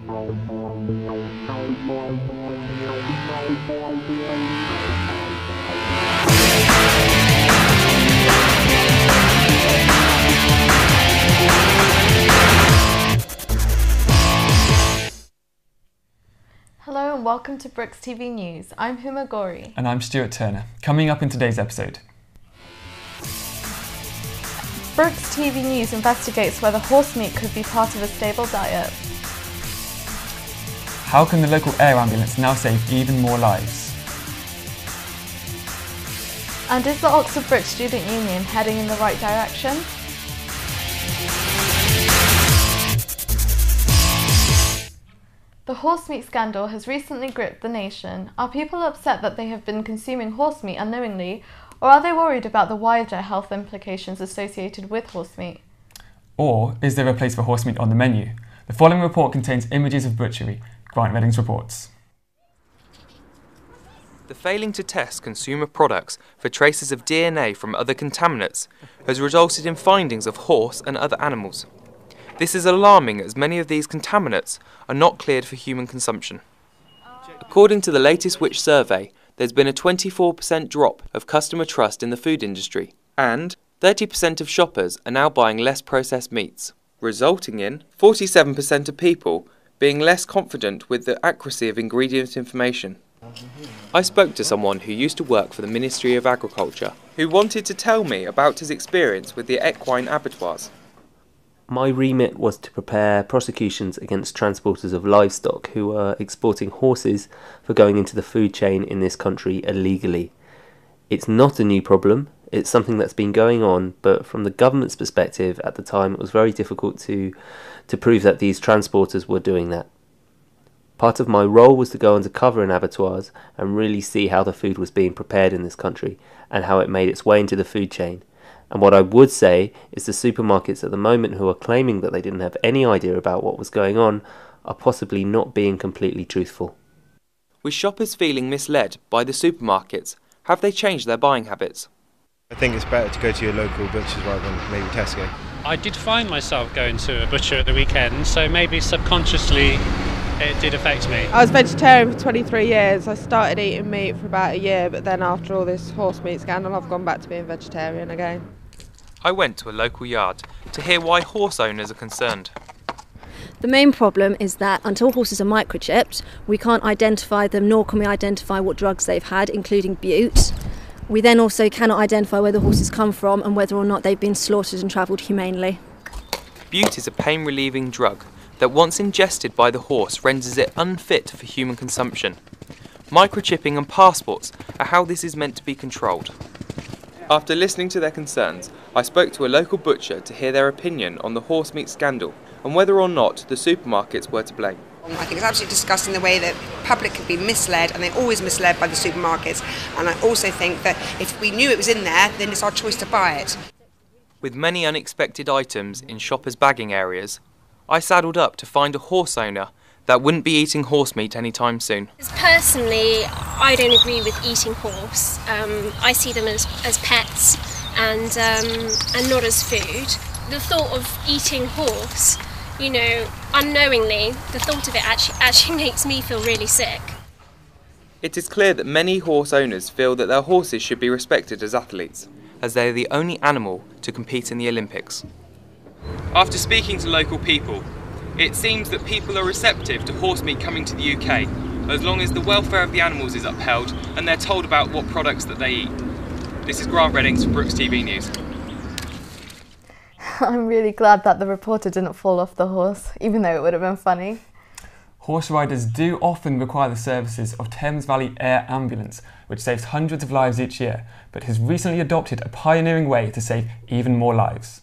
Hello and welcome to Brookes TV News. I'm Huma Gori. And I'm Stuart Turner. Coming up in today's episode. Brookes TV News investigates whether horse meat could be part of a stable diet. How can the local air ambulance now save even more lives? And is the Oxford Brookes Student Union heading in the right direction? The horse meat scandal has recently gripped the nation. Are people upset that they have been consuming horse meat unknowingly, or are they worried about the wider health implications associated with horse meat? Or is there a place for horse meat on the menu? The following report contains images of butchery. Grant Reddings reports. The failing to test consumer products for traces of DNA from other contaminants has resulted in findings of horse and other animals. This is alarming as many of these contaminants are not cleared for human consumption. According to the latest Which survey, there's been a 24% drop of customer trust in the food industry, and 30% of shoppers are now buying less processed meats, resulting in 47% of people being less confident with the accuracy of ingredient information. I spoke to someone who used to work for the Ministry of Agriculture, who wanted to tell me about his experience with the equine abattoirs. My remit was to prepare prosecutions against transporters of livestock who are exporting horses for going into the food chain in this country illegally. It's not a new problem, it's something that's been going on, but from the government's perspective at the time it was very difficult to prove that these transporters were doing that. Part of my role was to go undercover in abattoirs and really see how the food was being prepared in this country and how it made its way into the food chain. And what I would say is the supermarkets at the moment who are claiming that they didn't have any idea about what was going on are possibly not being completely truthful. With shoppers feeling misled by the supermarkets, have they changed their buying habits? I think it's better to go to your local butchers rather than maybe Tesco. I did find myself going to a butcher at the weekend, so maybe subconsciously it did affect me. I was vegetarian for 23 years. I started eating meat for about a year, but then after all this horse meat scandal, I've gone back to being vegetarian again. I went to a local yard to hear why horse owners are concerned. The main problem is that until horses are microchipped, we can't identify them, nor can we identify what drugs they've had, including bute. We then also cannot identify where the horses come from and whether or not they've been slaughtered and travelled humanely. Bute is a pain-relieving drug that once ingested by the horse renders it unfit for human consumption. Microchipping and passports are how this is meant to be controlled. After listening to their concerns, I spoke to a local butcher to hear their opinion on the horse meat scandal and whether or not the supermarkets were to blame. I think it's absolutely disgusting the way that the public can be misled, and they're always misled by the supermarkets. And I also think that if we knew it was in there, then it's our choice to buy it. With many unexpected items in shoppers' bagging areas, I saddled up to find a horse owner that wouldn't be eating horse meat anytime soon. Personally, I don't agree with eating horse. I see them as pets and not as food. The thought of eating horse, unknowingly, the thought of it actually makes me feel really sick. It is clear that many horse owners feel that their horses should be respected as athletes, as they are the only animal to compete in the Olympics. After speaking to local people, it seems that people are receptive to horse meat coming to the UK, as long as the welfare of the animals is upheld and they're told about what products that they eat. This is Grant Reddings for Brookes TV News. I'm really glad that the reporter didn't fall off the horse, even though it would have been funny. Horse riders do often require the services of Thames Valley Air Ambulance, which saves hundreds of lives each year, but has recently adopted a pioneering way to save even more lives.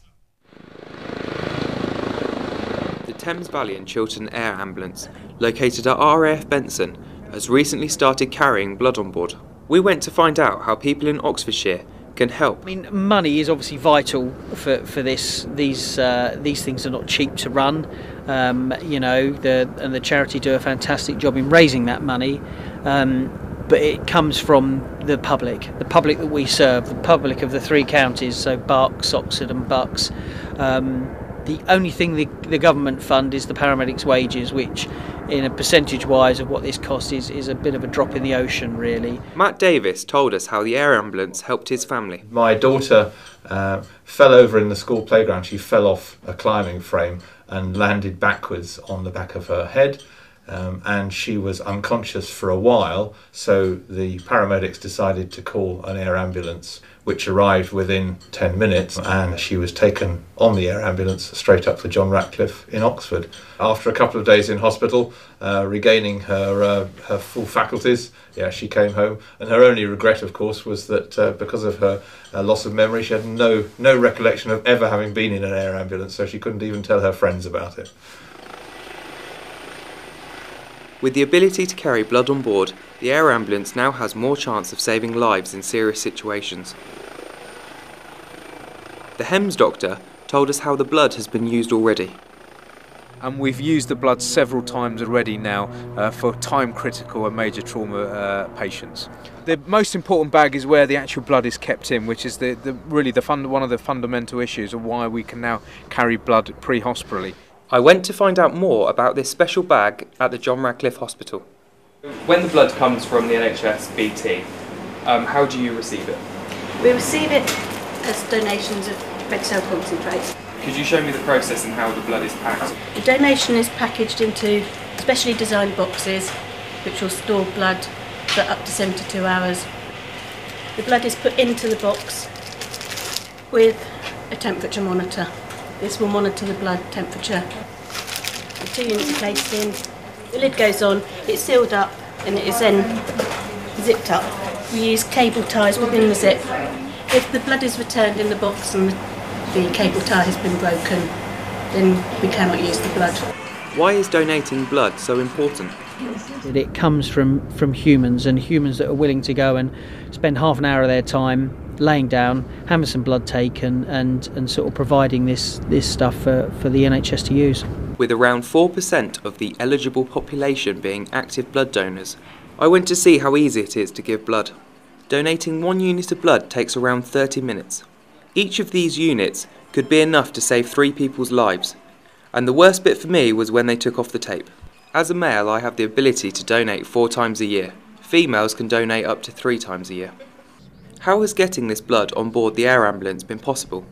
The Thames Valley and Chiltern Air Ambulance, located at RAF Benson, has recently started carrying blood on board. We went to find out how people in Oxfordshire can help. I mean, money is obviously vital for this. These things are not cheap to run. The charity do a fantastic job in raising that money, but it comes from the public that we serve, the public of the three counties, so Berks, Oxford and Bucks. The only thing the government fund is the paramedics' wages, which, in a percentage-wise of what this costs, is a bit of a drop in the ocean, really. Matt Davis told us how the air ambulance helped his family. My daughter fell over in the school playground. She fell off a climbing frame and landed backwards on the back of her head. And she was unconscious for a while, so the paramedics decided to call an air ambulance, which arrived within 10 minutes, and she was taken on the air ambulance straight up to John Ratcliffe in Oxford. After a couple of days in hospital, regaining her full faculties, she came home, and her only regret, of course, was that because of her loss of memory, she had no recollection of ever having been in an air ambulance, so she couldn't even tell her friends about it. With the ability to carry blood on board, the air ambulance now has more chance of saving lives in serious situations. The HEMS doctor told us how the blood has been used already. And we've used the blood several times already now for time-critical and major trauma patients. The most important bag is where the actual blood is kept in, which is one of the fundamental issues of why we can now carry blood pre-hospitally. I went to find out more about this special bag at the John Radcliffe Hospital. When the blood comes from the NHS BT, how do you receive it? We receive it as donations of red cell concentrates. Could you show me the process and how the blood is packed? The donation is packaged into specially designed boxes which will store blood for up to 72 hours. The blood is put into the box with a temperature monitor. This will monitor the blood temperature. The 2 units are placed in, the lid goes on, it's sealed up and it is then zipped up. We use cable ties within the zip. If the blood is returned in the box and the cable tie has been broken, then we cannot use the blood. Why is donating blood so important? It comes from humans, and humans that are willing to go and spend half an hour of their time laying down, having some blood taken and sort of providing this stuff for the NHS to use. With around 4% of the eligible population being active blood donors, I went to see how easy it is to give blood. Donating 1 unit of blood takes around 30 minutes. Each of these units could be enough to save 3 people's lives, and the worst bit for me was when they took off the tape. As a male, I have the ability to donate 4 times a year. Females can donate up to 3 times a year. How has getting this blood on board the air ambulance been possible?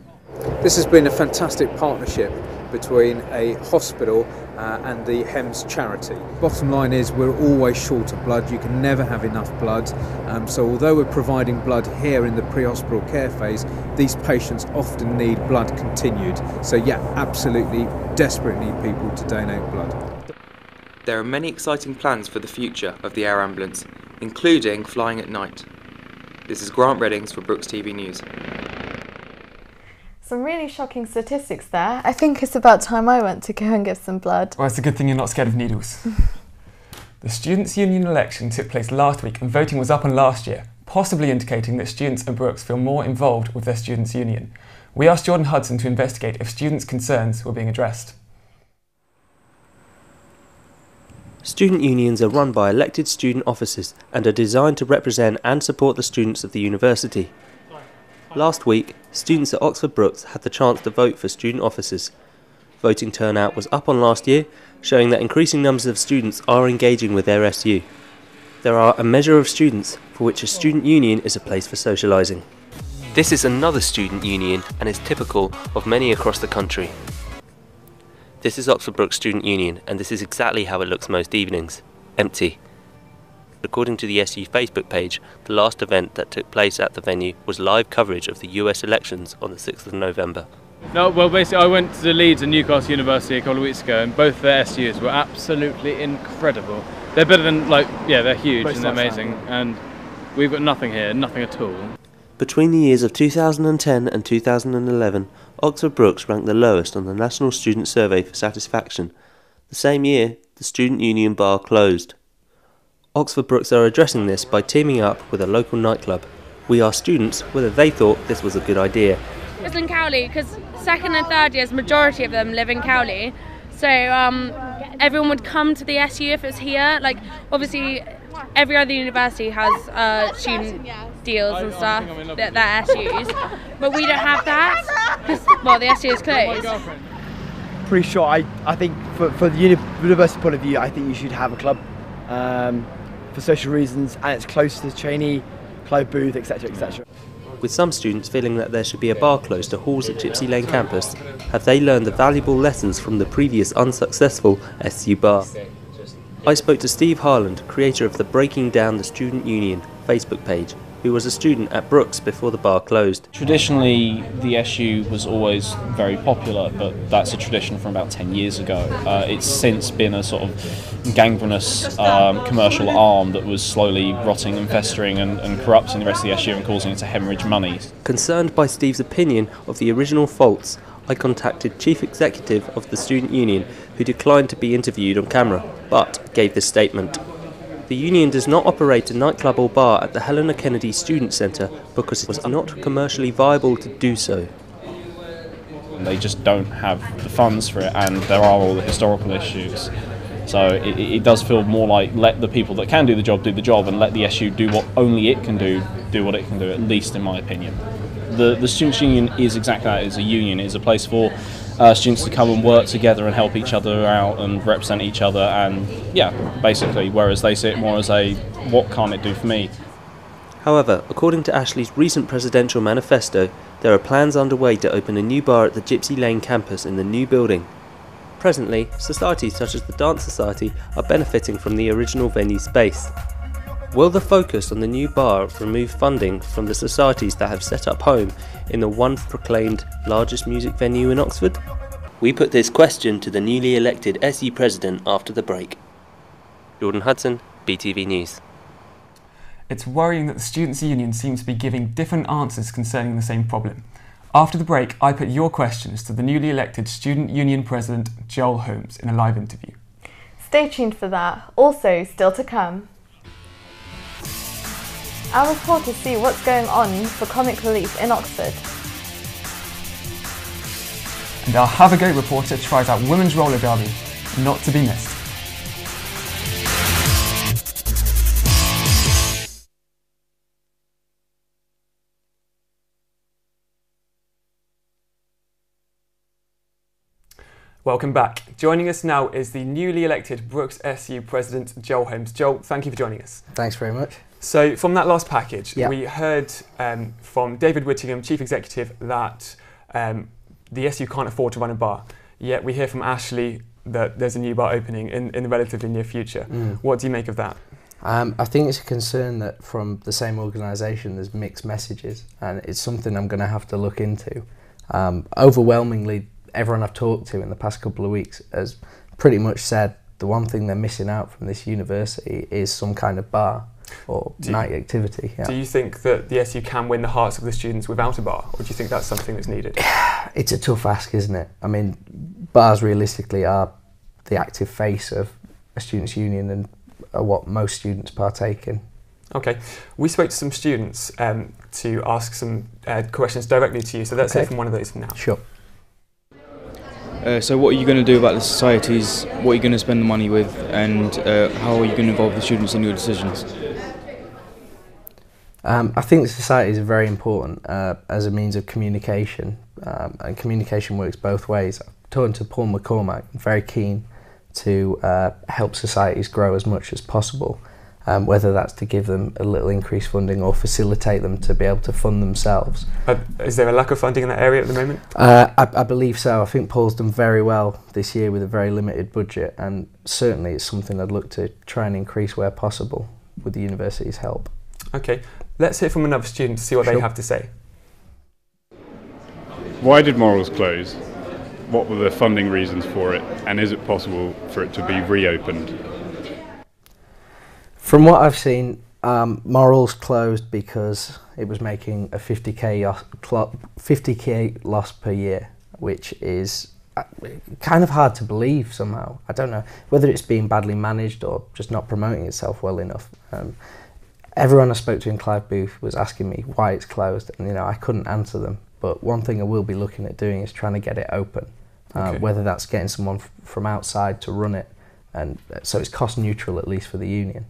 This has been a fantastic partnership between a hospital and the HEMS charity. Bottom line is we're always short of blood. You can never have enough blood. So although we're providing blood here in the pre-hospital care phase, these patients often need blood continued. So yeah, absolutely desperate need people to donate blood. There are many exciting plans for the future of the air ambulance, including flying at night. This is Grant Reddings for Brookes TV News. Some really shocking statistics there. I think it's about time I went to go and give some blood. Well, it's a good thing you're not scared of needles. The Students' Union election took place last week and voting was up on last year, possibly indicating that students and Brookes feel more involved with their Students' Union. We asked Jordan Hudson to investigate if students' concerns were being addressed. Student unions are run by elected student officers and are designed to represent and support the students of the university. Last week, students at Oxford Brookes had the chance to vote for student officers. Voting turnout was up on last year, showing that increasing numbers of students are engaging with their SU. There are a measure of students for which a student union is a place for socialising. This is another student union and is typical of many across the country. This is Oxford Brookes Student Union, and this is exactly how it looks most evenings. Empty. According to the SU Facebook page, the last event that took place at the venue was live coverage of the US elections on the 6th of November. No, well, basically I went to Leeds and Newcastle University a couple of weeks ago, and both their SUs were absolutely incredible. They're better than, they're huge and they're amazing, and we've got nothing here, nothing at all. Between the years of 2010 and 2011, Oxford Brookes ranked the lowest on the National Student Survey for satisfaction. The same year, the Student Union bar closed. Oxford Brookes are addressing this by teaming up with a local nightclub. We asked students whether they thought this was a good idea. It's in Cowley because second and third years, majority of them live in Cowley. So everyone would come to the SU if it's here. Like obviously every other university has student deals and stuff, their SUs, but we don't have that because, well, the SU is closed. pretty sure. I think for the university point of view, I think you should have a club for social reasons, and it's close to the trainee, club booth, etc., etc. With some students feeling that there should be a bar close to halls at Gypsy Lane campus, have they learned the valuable lessons from the previous unsuccessful SU bar? I spoke to Steve Harland, creator of the Breaking Down the Student Union Facebook page, who was a student at Brookes before the bar closed. Traditionally, the SU was always very popular, but that's a tradition from about 10 years ago. It's since been a sort of gangrenous commercial arm that was slowly rotting and festering and corrupting the rest of the SU and causing it to hemorrhage money. Concerned by Steve's opinion of the original faults, I contacted Chief Executive of the Student Union, who declined to be interviewed on camera, but gave this statement. The union does not operate a nightclub or bar at the Helena Kennedy Student Centre because it was not commercially viable to do so. They just don't have the funds for it, and there are all the historical issues. So it does feel more like let the people that can do the job, and let the SU do what only it can do what it can do, at least in my opinion. The Students' Union is exactly that, it's a union, it's a place for students to come and work together and help each other out and represent each other, and yeah, basically, whereas they see it more as a what can't it do for me. However, according to Ashley's recent presidential manifesto, there are plans underway to open a new bar at the Gypsy Lane campus in the new building. Presently, societies such as the Dance Society are benefiting from the original venue space. Will the focus on the new bar remove funding from the societies that have set up home in the once proclaimed largest music venue in Oxford? We put this question to the newly elected SU president after the break. Jordan Hudson, BTV News. It's worrying that the Students' Union seems to be giving different answers concerning the same problem. After the break, I put your questions to the newly elected Student Union President, Joel Holmes, in a live interview. Stay tuned for that. Also, still to come. Our reporters see what's going on for comic relief in Oxford. And our Have a Go reporter tries out women's roller derby, not to be missed. Welcome back. Joining us now is the newly elected Brookes SU President, Joel Holmes. Joel, thank you for joining us. Thanks very much. So from that last package, yep, we heard from David Whittingham, Chief Executive, that the SU can't afford to run a bar. Yet we hear from Ashley that there's a new bar opening in the relatively near future. What do you make of that? I think it's a concern that from the same organisation there's mixed messages, and it's something I'm going to have to look into. Overwhelmingly, everyone I've talked to in the past couple of weeks has pretty much said the one thing they're missing out from this university is some kind of bar or night activity. Yeah. Do you think that the SU can win the hearts of the students without a bar, or do you think that's something that's needed? It's a tough ask, isn't it? I mean, bars realistically are the active face of a students' union and are what most students partake in. Okay, we spoke to some students to ask some questions directly to you, so let's hear from one of those now. Sure. So what are you going to do about the societies, what are you going to spend the money with, and how are you going to involve the students in your decisions? I think the societies are very important as a means of communication, and communication works both ways. I'm talking to Paul McCormack, I'm very keen to help societies grow as much as possible, whether that's to give them a little increased funding or facilitate them to be able to fund themselves. Is there a lack of funding in that area at the moment? I believe so. I think Paul's done very well this year with a very limited budget, and certainly it's something I'd look to try and increase where possible with the university's help. Okay, let's hear from another student to see what they have to say. Why did Morals close? What were the funding reasons for it, and is it possible for it to be reopened? From what I've seen, Morals closed because it was making a 50k loss per year, which is kind of hard to believe somehow. I don't know whether it's being badly managed or just not promoting itself well enough. Everyone I spoke to in Clive Booth was asking me why it's closed, and I couldn't answer them. But one thing I will be looking at doing is trying to get it open, whether that's getting someone from outside to run it, and so it's cost neutral at least for the union.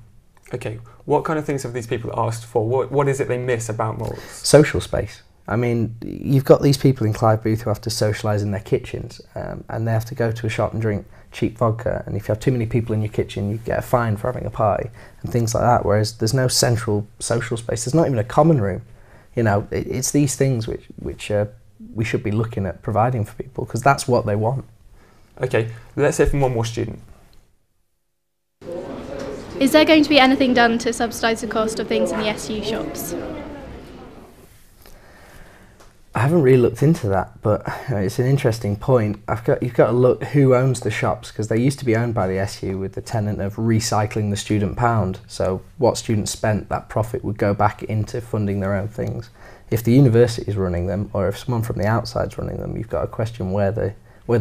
Okay, what kind of things have these people asked for? What is it they miss about Morals? Social space. I mean, you've got these people in Clive Booth who have to socialise in their kitchens, and they have to go to a shop and drink cheap vodka, and if you have too many people in your kitchen, you get a fine for having a pie, and things like that, whereas there's no central social space. There's not even a common room. You know, it's these things which we should be looking at providing for people, because that's what they want. Okay, let's hear from one more student. Is there going to be anything done to subsidise the cost of things in the SU shops? I haven't really looked into that, but it's an interesting point. You've got to look who owns the shops, because they used to be owned by the SU with the tenet of recycling the student pound. So what students spent, that profit would go back into funding their own things. If the university is running them, or if someone from the outside is running them, you've got to question where the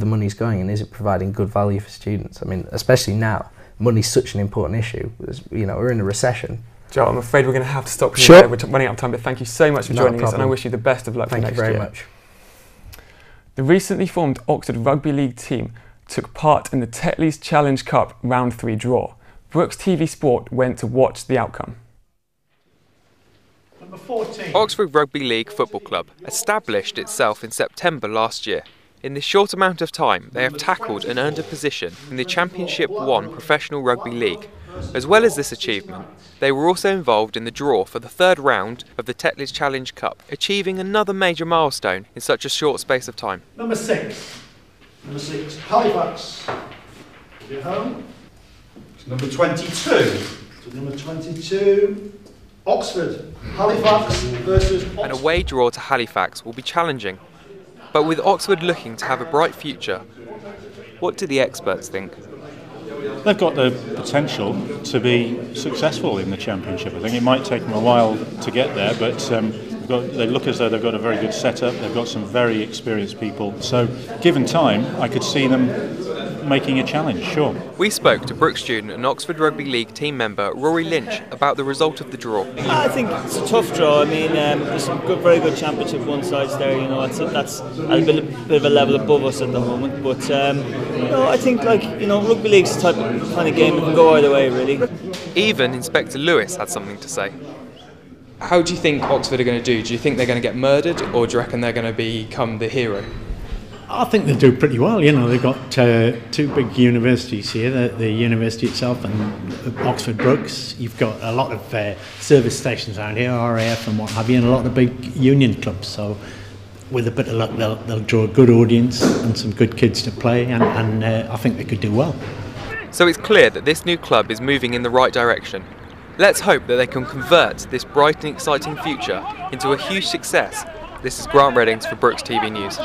money's going, and is it providing good value for students? I mean, especially now, money's such an important issue. You know, we're in a recession. Joe, I'm afraid we're going to have to stop you Sure. there. We're running out of time, but thank you so much for joining us, and I wish you the best of luck for next year. Thank you very much. The recently formed Oxford Rugby League team took part in the Tetley's Challenge Cup Round 3 draw. Brookes TV Sport went to watch the outcome. Number 14. Oxford Rugby League Football Club established itself in September last year. In this short amount of time, they have tackled and earned a position in the Championship 1 Professional Rugby League. As well as this achievement, they were also involved in the draw for the third round of the Tetley's Challenge Cup, achieving another major milestone in such a short space of time. Number 6. Number 6, Halifax. You're home. Number 22. To number 22, Oxford. Halifax versus Oxford. An away draw to Halifax will be challenging. But with Oxford looking to have a bright future, what do the experts think? They've got the potential to be successful in the Championship. I think it might take them a while to get there, but they look as though they've got a very good setup. They've got some very experienced people. So, given time, I could see them making a challenge, sure. We spoke to Brookes student and Oxford Rugby League team member Rory Lynch about the result of the draw. I think it's a tough draw. I mean, there's some very good Championship 1 sides there. You know, that's a bit of a level above us at the moment. But I think rugby league's the type of kind of game that can go either way, really. Even Inspector Lewis had something to say. How do you think Oxford are going to do? Do you think they're going to get murdered, or do you reckon they're going to become the hero? I think they'll do pretty well. You know, they've got two big universities here, the university itself and Oxford Brookes. You've got a lot of service stations around here, RAF and what have you, and a lot of big union clubs. So with a bit of luck, they'll draw a good audience and some good kids to play, and I think they could do well. So it's clear that this new club is moving in the right direction. Let's hope that they can convert this bright and exciting future into a huge success. This is Grant Reddings for Brookes TV News.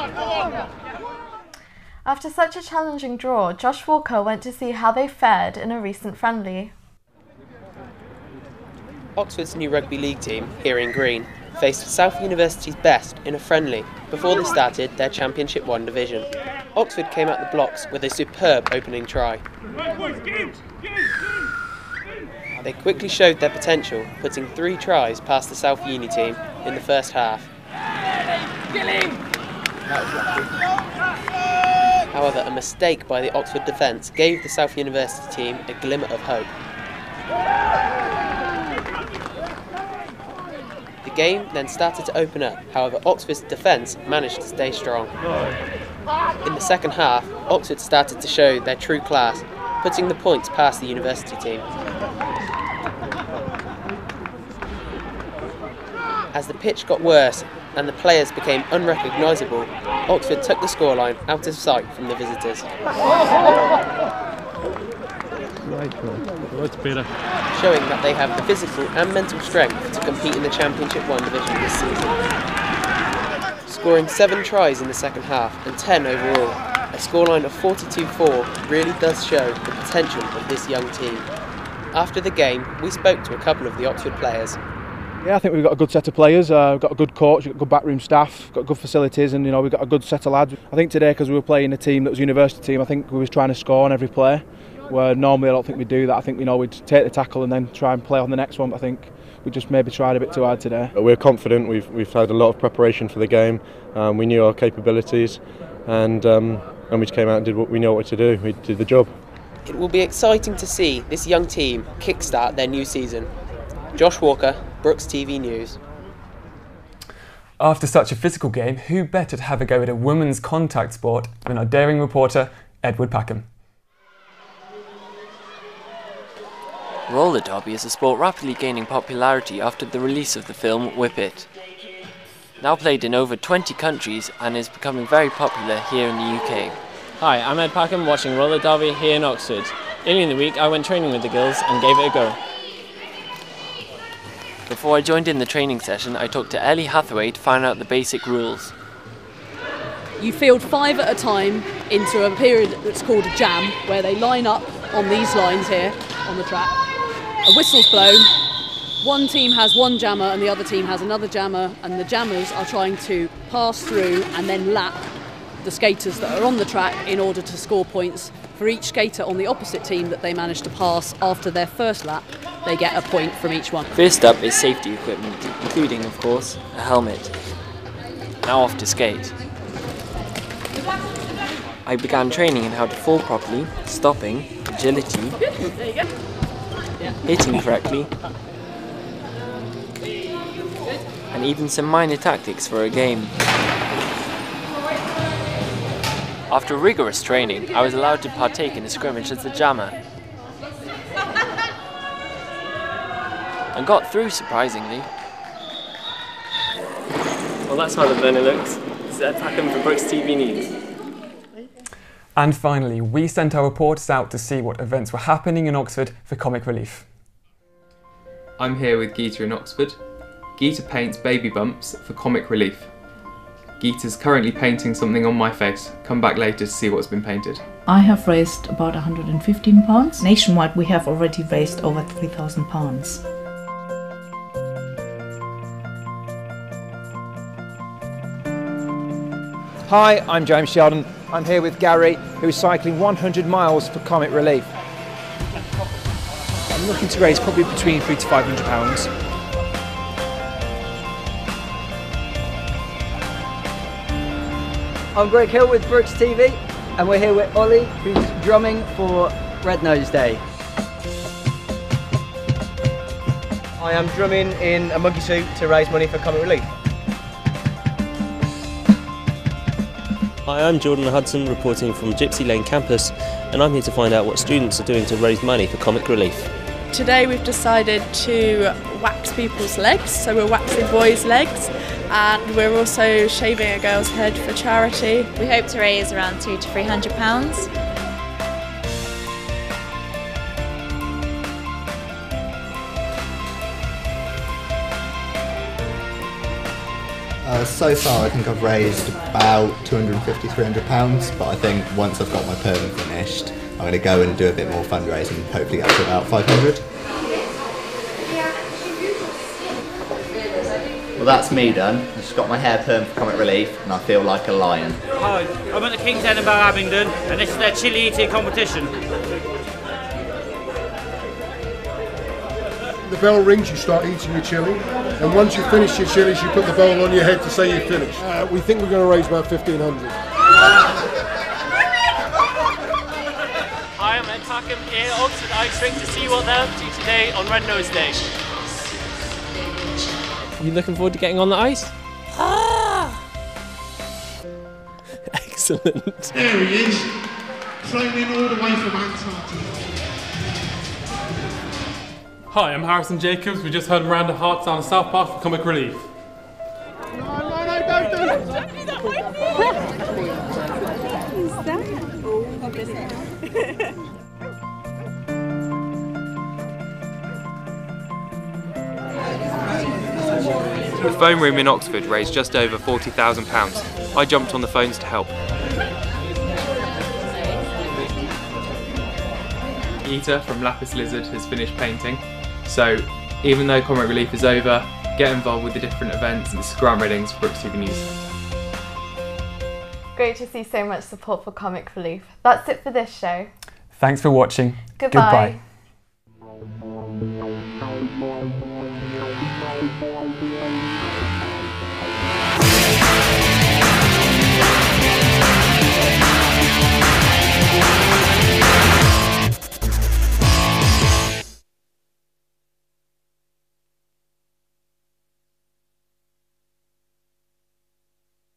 After such a challenging draw, Josh Walker went to see how they fared in a recent friendly. Oxford's new rugby league team, here in green, faced South University's best in a friendly before they started their Championship 1 division. Oxford came out the blocks with a superb opening try. They quickly showed their potential, putting 3 tries past the South Uni team in the first half. However, a mistake by the Oxford defence gave the South University team a glimmer of hope. The game then started to open up, however Oxford's defence managed to stay strong. In the second half, Oxford started to show their true class, putting the points past the University team. As the pitch got worse and the players became unrecognisable, Oxford took the scoreline out of sight from the visitors. Showing that they have the physical and mental strength to compete in the Championship 1 division this season. Scoring 7 tries in the second half and 10 overall, a scoreline of 42-4 really does show the potential of this young team. After the game, we spoke to a couple of the Oxford players. Yeah, I think we've got a good set of players, we've got a good coach, we've got good backroom staff, got good facilities, and we've got a good set of lads. I think today, because we were playing a team that was a university team, I think we was trying to score on every play, where normally I don't think we'd do that. I think we'd take the tackle and then try and play on the next one, but I think we just maybe tried a bit too hard today. We're confident, we've had a lot of preparation for the game, we knew our capabilities, and we just came out and did what we know what to do, we did the job. It will be exciting to see this young team kickstart their new season. Josh Walker, Brookes TV News. After such a physical game, who better to have a go at a women's contact sport than our daring reporter, Edward Packham. Roller derby is a sport rapidly gaining popularity after the release of the film Whip It. Now played in over 20 countries and is becoming very popular here in the UK. Hi, I'm Ed Packham watching roller derby here in Oxford. Earlier in the week I went training with the girls and gave it a go. Before I joined in the training session, I talked to Ellie Hathaway to find out the basic rules. You field 5 at a time into a period that's called a jam, where they line up on these lines here on the track. A whistle's blown, one team has one jammer and the other team has another jammer, and the jammers are trying to pass through and then lap the skaters that are on the track in order to score points. For each skater on the opposite team that they manage to pass after their first lap, they get a point from each one. First up is safety equipment, including, of course, a helmet. Now off to skate. I began training in how to fall properly, stopping, agility, hitting correctly, and even some minor tactics for a game. After rigorous training, I was allowed to partake in a scrimmage as the jammer. And got through, surprisingly. Well, that's how the burner looks. This is Ed Packham for Brookes TV News. And finally, we sent our reporters out to see what events were happening in Oxford for comic relief. I'm here with Geeta in Oxford. Geeta paints baby bumps for comic relief. Geeta's currently painting something on my face. Come back later to see what's been painted. I have raised about £115. Nationwide we have already raised over £3,000. Hi, I'm James Sheldon. I'm here with Gary, who is cycling 100 miles for comic relief. I'm looking to raise probably between £300 to £500. I'm Greg Hill with Brookes TV, and we're here with Ollie, who's drumming for Red Nose Day. I am drumming in a monkey suit to raise money for comic relief. Hi, I'm Jordan Hudson, reporting from Gypsy Lane campus, and I'm here to find out what students are doing to raise money for comic relief. Today we've decided to wax people's legs, so we're waxing boys' legs, and we're also shaving a girl's head for charity. We hope to raise around £200 to £300. So far I think I've raised about £250, £300, but I think once I've got my perm finished, I'm going to go and do a bit more fundraising and hopefully get to about 500. Well, that's me done. I've just got my hair perm for comic relief and I feel like a lion. Hi, I'm at the King's Head in Abingdon and this is their chili eating competition. The bell rings, you start eating your chili, and once you finish your chilies, you put the bowl on your head to say you're finished. We think we're going to raise about 1,500. Hi, I'm Ed Packham here at Oxford Ice Rink to see what they're up to today on Red Nose Day. You looking forward to getting on the ice? Excellent. There he is, flown in all the way from Antarctica. Hi, I'm Harrison Jacobs. We just heard Miranda Hart's down at South Park for comic relief. The phone room in Oxford raised just over £40,000. I jumped on the phones to help. Geeta from Lapis Lizard has finished painting, so even though comic relief is over, get involved with the different events and the grant readings for Brookes TV News. Great to see so much support for comic relief. That's it for this show. Thanks for watching. Goodbye. Goodbye.